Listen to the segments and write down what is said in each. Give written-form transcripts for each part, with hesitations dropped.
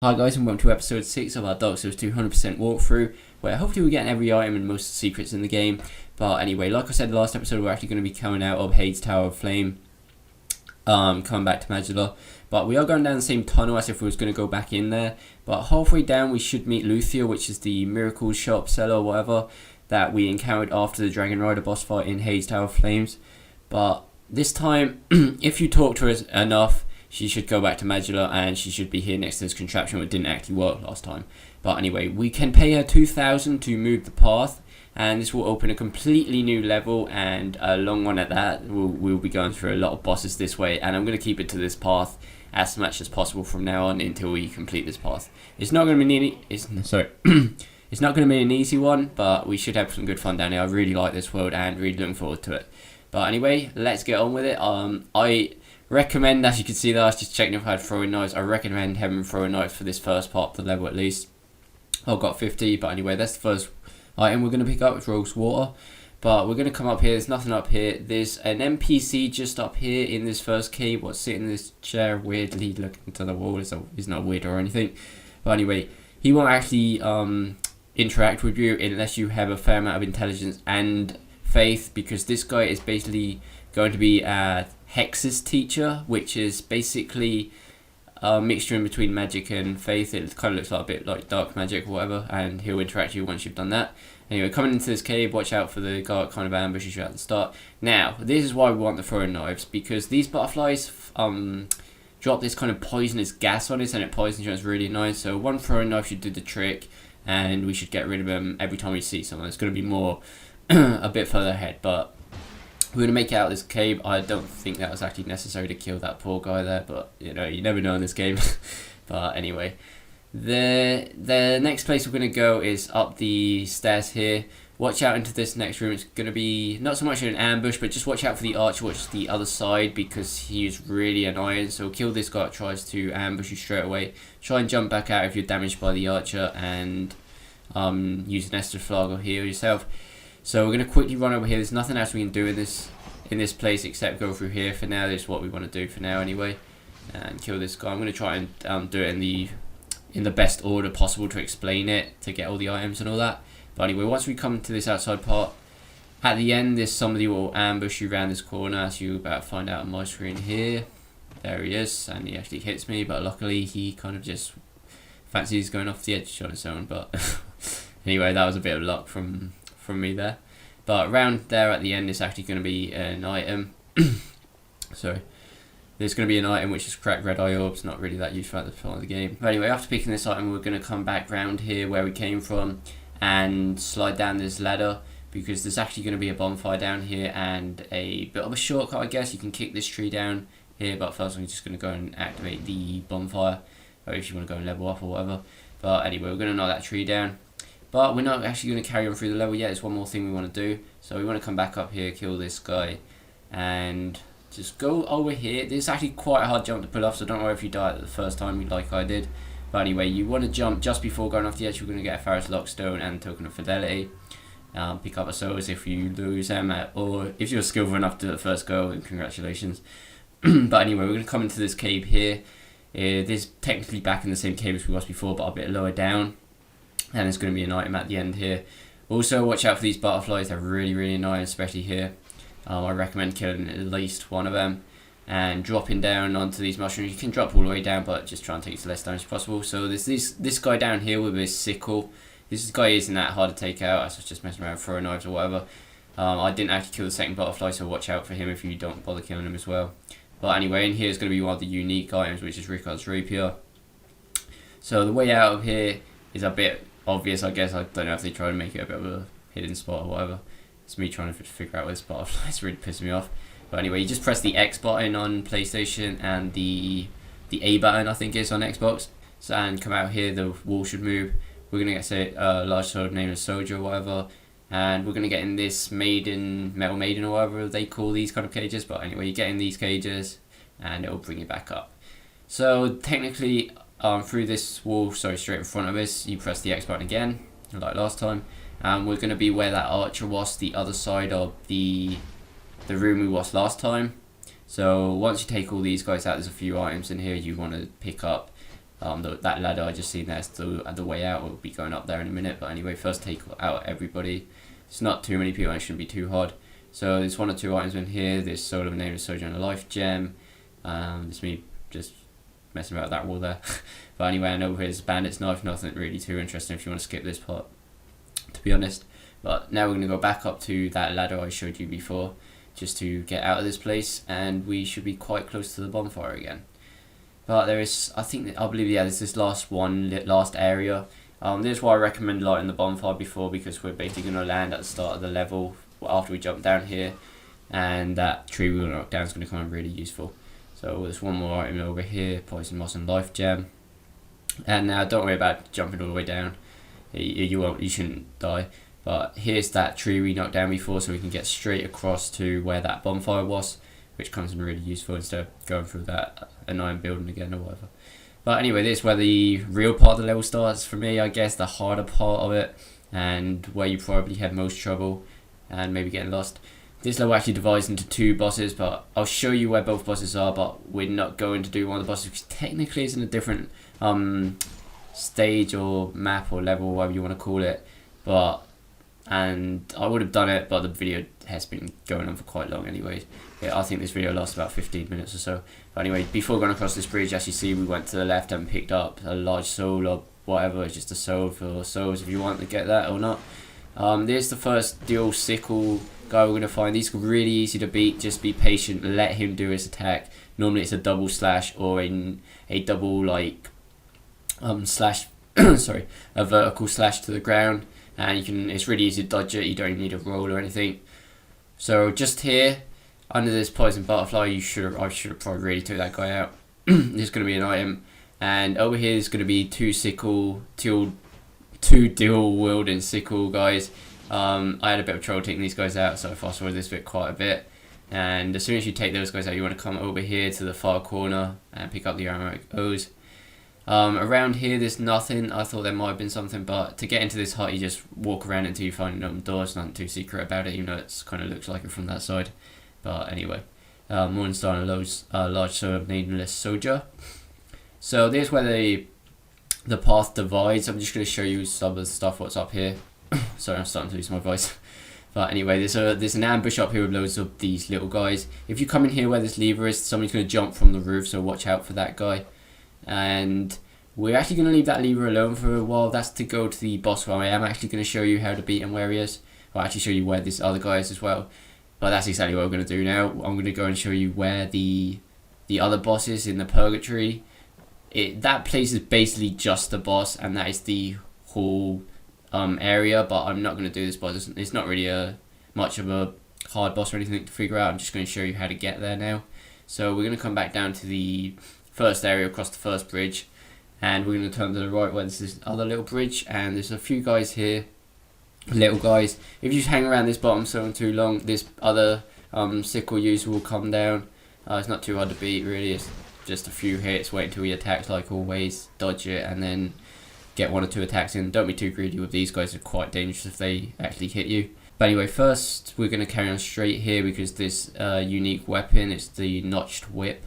Hi guys, and welcome to episode 6 of our Dark Souls 200% walkthrough, where hopefully we're getting every item and most of the secrets in the game. But anyway, like I said in the last episode, we're actually going to be coming out of Hades Tower of Flame, coming back to Magdala. But we are going down the same tunnel as if we was going to go back in there. But halfway down we should meet Luthia, which is the miracle shop seller or whatever that we encountered after the Dragon Rider boss fight in Hades Tower of Flames. But this time, if you talk to her enough, she should go back to Magdala and she should be here next to this contraption, which didn't actually work last time. But anyway, we can pay her 2,000 to move the path, and this will open a completely new level and a long one at that. We'll be going through a lot of bosses this way, and I'm going to keep it to this path as much as possible from now on until we complete this path. It's not going to be it's not going to be an easy one, but we should have some good fun down here. I really like this world and really looking forward to it. But anyway, let's get on with it. I recommend, as you can see there, I was just checking if I had throwing knives. I recommend having throwing knives for this first part of the level at least. I've got 50, but anyway, that's the first item we're going to pick up, is Rougue Water. But we're going to come up here, there's nothing up here. There's an NPC just up here in this first cave, what's sitting in this chair weirdly looking to the wall. He's not weird or anything. But anyway, he won't actually interact with you unless you have a fair amount of intelligence and faith, because this guy is basically going to be Hex's teacher, which is basically a mixture in between magic and faith. It kind of looks like a bit like dark magic or whatever, and he'll interact with you once you've done that. Anyway, coming into this cave, watch out for the guard kind of ambushes you at the start. Now, this is why we want the throwing knives, because these butterflies drop this kind of poisonous gas on us, and it poisons you. It's really nice. So one throwing knife should do the trick, and we should get rid of them every time we see someone. It's going to be more a bit further ahead, but we're going to make it out of this cave. I don't think that was actually necessary to kill that poor guy there, but you know, you never know in this game. But anyway, the next place we're going to go is up the stairs here. Watch out into this next room. It's going to be not so much an ambush, but just watch out for the archer, which is the other side, because he's really annoying. So kill this guy that tries to ambush you straight away. Try and jump back out if you're damaged by the archer, and use an Estus Flag or heal yourself. So we're going to quickly run over here. There's nothing else we can do in this place except go through here for now. This is what we want to do for now anyway, and kill this guy. I'm going to try and do it in the best order possible to explain it, to get all the items and all that. But anyway, once we come to this outside part, at the end there's somebody who will ambush you around this corner, as you're about to find out on my screen here. There he is, and he actually hits me, but luckily he kind of just fancies going off the edge on his own. But anyway, that was a bit of luck from me there. But around there at the end is actually going to be an item. Sorry, there's going to be an item which is cracked Red Eye Orb. It's not really that useful at the part of the game. But anyway, after picking this item, we're going to come back round here where we came from and slide down this ladder, because there's actually going to be a bonfire down here and a bit of a shortcut, I guess. You can kick this tree down here, but first I'm just going to go and activate the bonfire, or if you want to go and level up or whatever. But anyway, we're going to knock that tree down. But we're not actually going to carry on through the level yet. There's one more thing we want to do. So we want to come back up here, kill this guy, and just go over here. This is actually quite a hard jump to pull off, so don't worry if you die at the first time like I did. But anyway, you want to jump just before going off the edge. We're going to get a Pharros Lockstone and a Token of Fidelity. Pick up a souls if you lose them, or if you're skillful enough to do the first go, and congratulations. But anyway, we're going to come into this cave here. This is technically back in the same cave as we was before, but a bit lower down. And there's going to be an item at the end here. Also, watch out for these butterflies. They're really, really annoying, especially here. I recommend killing at least one of them and dropping down onto these mushrooms. You can drop all the way down, but just try and take it to less damage as possible. So there's this guy down here with his sickle. This guy isn't that hard to take out. I was just messing around throwing knives or whatever. I didn't actually kill the second butterfly, so watch out for him if you don't bother killing him as well. But anyway, in here is going to be one of the unique items, which is Ricards Rapier. So the way out of here is a bit obvious, I guess. I don't know if they try to make it a bit of a hidden spot or whatever. It's me trying to figure out where this butterfly is really pissing me off. But anyway, you just press the X button on PlayStation and the A button, I think, is on Xbox. So, and come out here, the wall should move. We're going to get, say, a large sword nameless Souldier or whatever. And we're going to get in this metal maiden or whatever they call these kind of cages. But anyway, you get in these cages and it will bring you back up. So technically, through this wall, straight in front of us, you press the X button again, like last time. We're going to be where that archer was, the other side of the room we was last time. So once you take all these guys out, there's a few items in here you want to pick up. That ladder I just seen there's the way out. We'll be going up there in a minute. But anyway, first take out everybody. It's not too many people, and it shouldn't be too hard. So there's 1 or 2 items in here. There's Soul of a Nameless Soldier and a Lifegem. It's me just messing about that wall there. But anyway, and over here's Bandits Knife. Nothing really too interesting if you want to skip this part, to be honest. But now we're going to go back up to that ladder I showed you before, just to get out of this place, and we should be quite close to the bonfire again. But there is, I believe, yeah, there's this last area. This is why I recommend lighting the bonfire before, because we're basically going to land at the start of the level after we jump down here, and that tree we will knock down is going to come in really useful. So there's one more item over here, Poison Moss and Lifegem. And now don't worry about jumping all the way down. You shouldn't die. But here's that tree we knocked down before, so we can get straight across to where that bonfire was, which comes in really useful instead of going through that annoying building again or whatever. But anyway, this is where the real part of the level starts for me, I guess, the harder part of it, and where you probably have most trouble and maybe getting lost. This level actually divides into 2 bosses, but I'll show you where both bosses are, but we're not going to do one of the bosses, because technically it's in a different stage or map or level, whatever you want to call it. And I would have done it, but the video has been going on for quite long anyway. Yeah, I think this video lasts about 15 minutes or so. But anyway, before going across this bridge, as you see, we went to the left and picked up a large soul or whatever. It's just a soul for souls if you want to get that or not. There's the first dual sickle guy we're going to find. These are really easy to beat. Just be patient, let him do his attack. Normally it's a double slash or a double like slash sorry, a vertical slash to the ground, and it's really easy to dodge it. You don't need a roll or anything. So just here under this poison butterfly, I should have probably really took that guy out. There's going to be an item, and over here is going to be two dual wielding sickle guys. I had a bit of trouble taking these guys out, so I fast forwarded this bit quite a bit. And as soon as you take those guys out, you want to come over here to the far corner and pick up the Aromatic Ooze. Around here there's nothing. I thought there might have been something, but to get into this hut you just walk around until you find an open door. It's nothing too secret about it, even though it kind of looks like it from that side. But anyway, Morningstar and a large sort of Nameless Soldier. So there's where the path divides. I'm just going to show you some of the stuff what's up here. Sorry, I'm starting to lose my voice. But anyway, there's an ambush up here with loads of these little guys. If you come in here where this lever is, somebody's going to jump from the roof, so watch out for that guy. And we're actually going to leave that lever alone for a while. That's to go to the boss where I am actually going to show you how to beat him where he is. I'll actually show you where this other guy is as well. But that's exactly what we're going to do now. I'm going to go and show you where the other boss is in the Purgatory. That place is basically just the boss, and that is the whole area. But I'm not going to do this boss. It's not really much of a hard boss or anything to figure out. I'm just going to show you how to get there now. So we're going to come back down to the first area across the first bridge, and we're going to turn to the right where there's this other little bridge, and there's a few guys here, little guys. If you just hang around this bottom zone too long, this other sickle user will come down. It's not too hard to beat really. It's just a few hits, wait until he attacks like always, dodge it, and then get 1 or 2 attacks in. Don't be too greedy with these guys. Are quite dangerous if they actually hit you. But anyway, first we're going to carry on straight here because this unique weapon, it's the Notched Whip,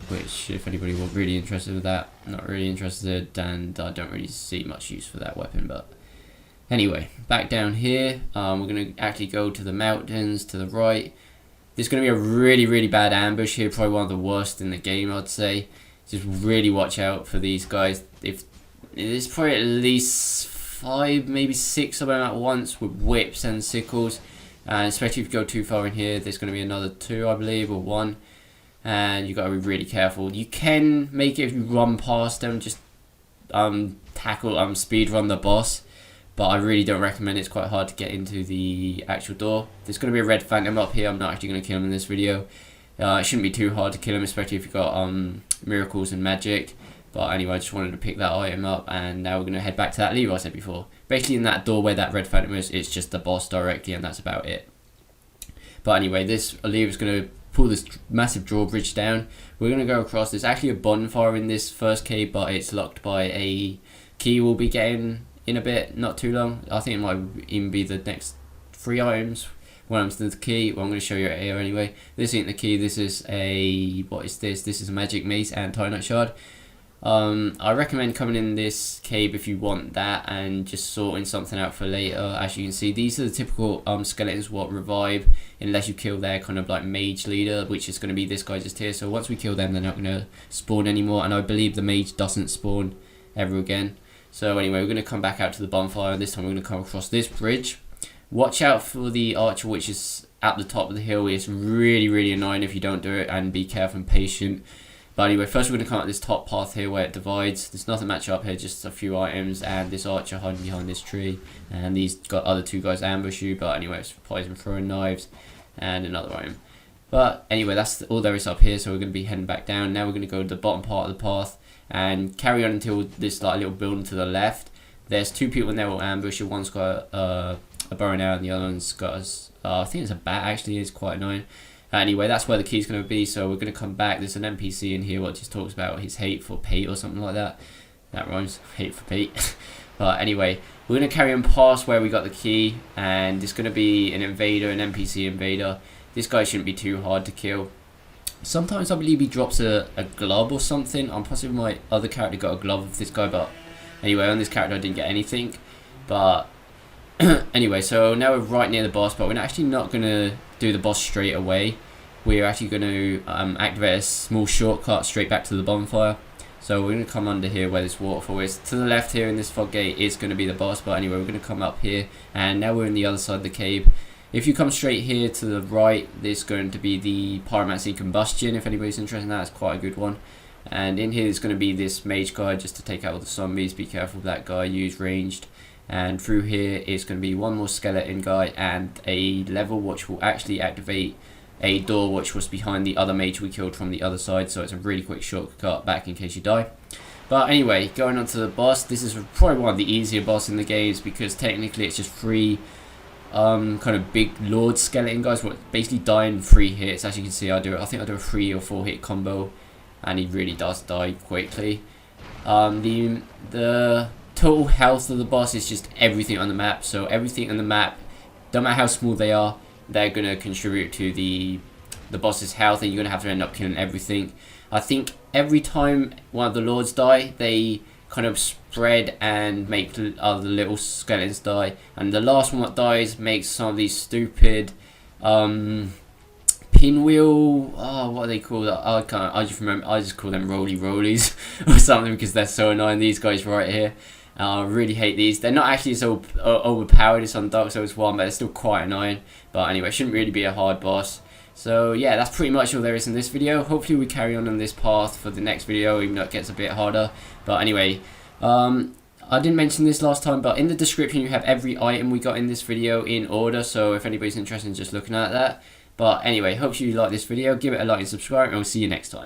which if anybody was really interested with that, not really interested, and I don't really see much use for that weapon. But anyway, back down here, we're going to actually go to the mountains to the right. There's going to be a really bad ambush here, probably one of the worst in the game, I'd say. Just really watch out for these guys. There's probably at least 5, maybe 6 of them at once with whips and sickles, and especially if you go too far in here, there's going to be another 2, I believe, or 1. And you got to be really careful. You can make it if you run past them, just speed run the boss, but I really don't recommend it. It's quite hard to get into the actual door. There's going to be a red phantom up here. I'm not actually going to kill him in this video. It shouldn't be too hard to kill him, especially if you've got miracles and magic. But anyway, I just wanted to pick that item up, and now we're going to head back to that lever I said before. Basically in that door where that red phantom is, it's just the boss directly, and that's about it. But anyway, this lever is going to pull this massive drawbridge down. We're going to go across. There's actually a bonfire in this first cave, but it's locked by a key we'll be getting in a bit, not too long. I think it might even be the next 3 items when I'm to the key. Well, I'm going to show you it here anyway. This ain't the key. This is what is this? This is a magic mace and Titanite Shard. I recommend coming in this cave if you want that and just sorting something out for later. As you can see, these are the typical skeletons what revive unless you kill their kind of like mage leader, which is going to be this guy just here. So once we kill them, they're not going to spawn anymore, and I believe the mage doesn't spawn ever again. So anyway, we're going to come back out to the bonfire. This time we're going to come across this bridge. Watch out for the archer, which is at the top of the hill. It's really annoying if you don't do it, and be careful and patient. But anyway, first we're going to come up this top path here where it divides. There's nothing much up here, just a few items, and this archer hiding behind this tree. And these other two guys ambush you, but anyway, it's poison throwing knives and another item. But anyway, that's all there is up here, so we're going to be heading back down. Now we're going to go to the bottom part of the path and carry on until this like little building to the left. There's two people in there will ambush you. One's got a bow and arrow, and the other one's got I think it's a bat actually. It's quite annoying. Anyway, that's where the key's going to be, so we're going to come back. There's an NPC in here what just talks about his hate for Pete or something like that. That rhymes, hate for Pete. But anyway, we're going to carry on past where we got the key, and it's going to be an invader, an NPC invader. This guy shouldn't be too hard to kill. Sometimes I believe he drops a glove or something. I'm positive my other character got a glove with this guy, but anyway, on this character I didn't get anything. But anyway, so now we're right near the boss, but we're actually not going to do the boss straight away. We're actually going to activate a small shortcut straight back to the bonfire. So we're going to come under here where this waterfall is. To the left here in this fog gate is going to be the boss, but anyway, we're going to come up here, and now we're in the other side of the cave. If you come straight here to the right, there's going to be the pyromancy combustion. If anybody's interested in that, it's quite a good one. And in here is going to be this mage guy just to take out all the zombies. Be careful of that guy, use ranged. And through here is going to be one more skeleton guy and a level which will actually activate a door which was behind the other mage we killed from the other side. So it's a really quick shortcut back in case you die. But anyway, going on to the boss, this is probably one of the easier boss in the games because technically it's just three kind of big lord skeleton guys what basically die in 3 hits. As you can see, I think I do a 3 or 4 hit combo, and he really does die quickly. The total health of the boss is just everything on the map. So everything on the map, no matter how small they are, they're going to contribute to the boss's health, and you're going to have to end up killing everything. I think every time one of the lords die, they kind of spread and make the other little skeletons die, and the last one that dies makes some of these stupid pinwheel, what are they called? I just call them roly rollies or something because they're so annoying. These guys right here, I really hate these. They're not actually so overpowered as on Dark Souls 1, but they're still quite annoying. But anyway, it shouldn't really be a hard boss. So yeah, that's pretty much all there is in this video. Hopefully we carry on this path for the next video, even though it gets a bit harder. But anyway, I didn't mention this last time, but in the description you have every item we got in this video in order, so if anybody's interested in just looking at that. But anyway, hope you like this video, give it a like and subscribe, and we'll see you next time.